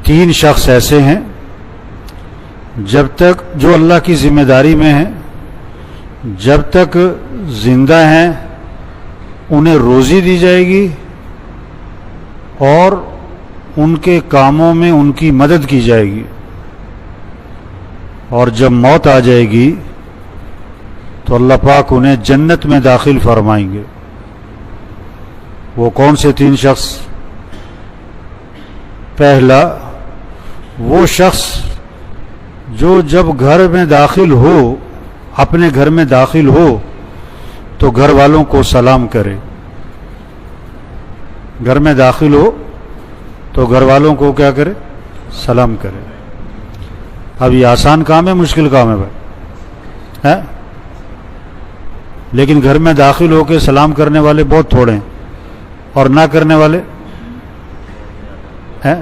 تین شخص ایسے ہیں جب تک جو اللہ کی ذمہ داری میں ہیں، جب تک زندہ ہیں انہیں روزی دی جائے گی اور ان کے کاموں میں ان کی مدد کی جائے گی، اور جب موت آ جائے گی تو اللہ پاک انہیں جنت میں داخل فرمائیں گے۔ وہ کون سے تین شخص؟ پہلا، وہ شخص جو جب گھر میں داخل ہو، اپنے گھر میں داخل ہو تو گھر والوں کو سلام کرے۔ گھر میں داخل ہو تو گھر والوں کو کیا کرے؟ سلام کرے۔ اب یہ آسان کام ہے، مشکل کام ہے بھائی، لیکن گھر میں داخل ہو کے سلام کرنے والے بہت تھوڑے ہیں، اور نہ کرنے والے ہیں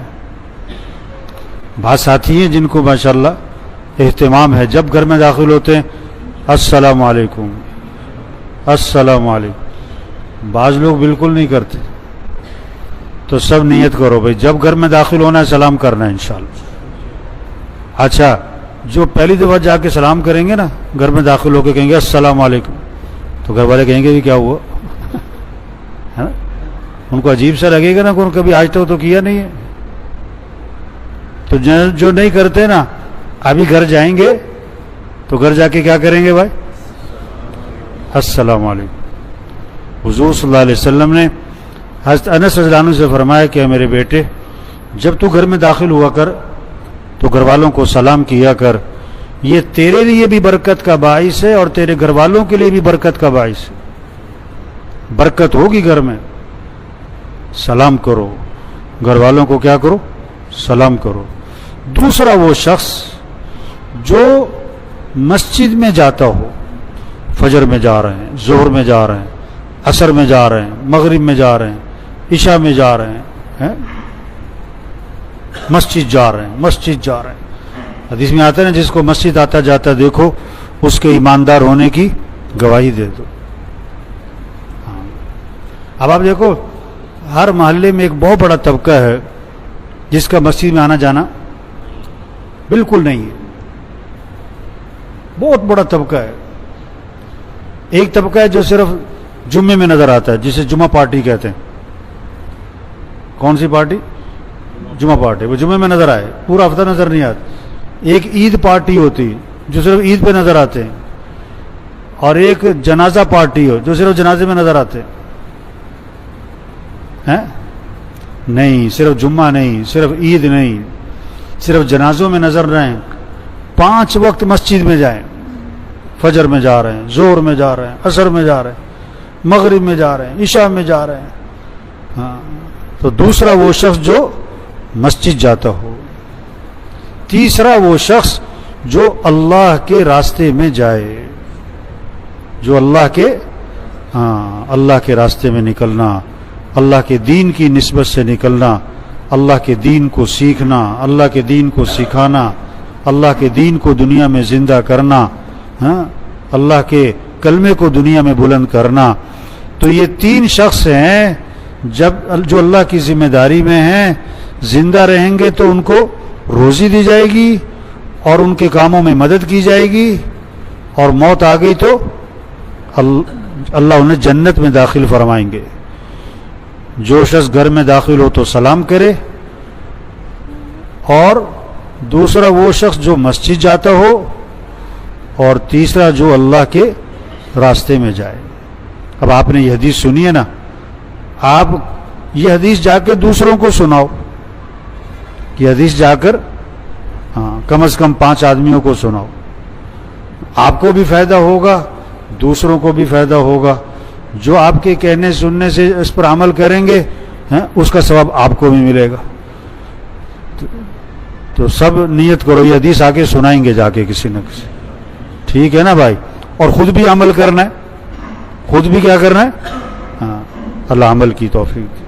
بعض ساتھی ہیں جن کو ماشاءاللہ اہتمام ہے، جب گھر میں داخل ہوتے ہیں السلام علیکم السلام علیکم۔ بعض لوگ بالکل نہیں کرتے، تو سب نیت کرو بھائی جب گھر میں داخل ہونا ہے سلام کرنا ہے انشاءاللہ۔ اچھا، جو پہلی دفعہ جا کے سلام کریں گے نا، گھر میں داخل ہو کے کہیں گے السلام علیکم، تو گھر والے کہیں گے بھی کیا ہوا ہے نا، ان کو عجیب سا لگے گا نا، کہ کبھی آج تو کیا نہیں ہے۔ تو جو نہیں کرتے نا، ابھی گھر جائیں گے تو گھر جا کے کیا کریں گے بھائی؟ السلام علیکم۔ حضور صلی اللہ علیہ وسلم نے حضرت انس رضی اللہ عنہ سے فرمایا کہ میرے بیٹے، جب تو گھر میں داخل ہوا کر تو گھر والوں کو سلام کیا کر، یہ تیرے لیے بھی برکت کا باعث ہے اور تیرے گھر والوں کے لیے بھی برکت کا باعث ہے، برکت ہوگی گھر میں۔ سلام کرو، گھر والوں کو کیا کرو؟ سلام کرو۔ دوسرا، وہ شخص جو مسجد میں جاتا ہو، فجر میں جا رہے ہیں، ظہر میں جا رہے ہیں، عصر میں جا رہے ہیں، مغرب میں جا رہے ہیں، عشاء میں جا رہے ہیں، مسجد جا رہے ہیں، مسجد جا رہے ہیں۔ حدیث میں آتا ہے نا، جس کو مسجد آتا جاتا دیکھو اس کے ایماندار ہونے کی گواہی دے دو۔ اب آپ دیکھو، ہر محلے میں ایک بہت بڑا طبقہ ہے جس کا مسجد میں آنا جانا بالکل نہیں ہے، بہت بڑا طبقہ ہے۔ ایک طبقہ ہے جو صرف جمعے میں نظر آتا ہے، جسے جمعہ پارٹی کہتے ہیں۔ کون سی پارٹی؟ جمعہ پارٹی، وہ جمعے میں نظر آئے، پورا ہفتہ نظر نہیں آتی۔ ایک عید پارٹی ہوتی جو صرف عید پہ نظر آتے ہیں، اور ایک جنازہ پارٹی ہو جو صرف جنازے میں نظر آتے ہیں۔ نہیں، صرف جمعہ نہیں، صرف عید نہیں، صرف جنازوں میں نظر رہیں، 5 وقت مسجد میں جائیں، فجر میں جا رہے ہیں، ظہر میں جا رہے ہیں، عصر میں جا رہے ہیں، مغرب میں جا رہے ہیں، عشاء میں جا رہے ہیں۔ تو دوسرا، وہ شخص جو مسجد جاتا ہو۔ تیسرا، وہ شخص جو اللہ کے راستے میں جائے، جو اللہ کے راستے میں نکلنا، اللہ کے دین کی نسبت سے نکلنا، اللہ کے دین کو سیکھنا، اللہ کے دین کو سکھانا، اللہ کے دین کو دنیا میں زندہ کرنا، اللہ کے کلمے کو دنیا میں بلند کرنا۔ تو یہ 3 شخص ہیں جو اللہ کی ذمہ داری میں ہیں، زندہ رہیں گے تو ان کو روزی دی جائے گی اور ان کے کاموں میں مدد کی جائے گی، اور موت آ گئی تو اللہ انہیں جنت میں داخل فرمائیں گے۔ جو شخص گھر میں داخل ہو تو سلام کرے، اور دوسرا وہ شخص جو مسجد جاتا ہو، اور تیسرا جو اللہ کے راستے میں جائے۔ اب آپ نے یہ حدیث سنی ہے نا، آپ یہ حدیث جا کے دوسروں کو سناؤ، یہ حدیث جا کر کم از کم 5 آدمیوں کو سناؤ، آپ کو بھی فائدہ ہوگا، دوسروں کو بھی فائدہ ہوگا۔ جو آپ کے کہنے سننے سے اس پر عمل کریں گے اس کا ثواب آپ کو بھی ملے گا۔ تو سب نیت کرو، یہ حدیث آگے سنائیں گے جا کے کسی نہ کسی، ٹھیک ہے نا بھائی؟ اور خود بھی عمل کرنا ہے، خود بھی کیا کرنا ہے؟ اللہ عمل کی توفیق۔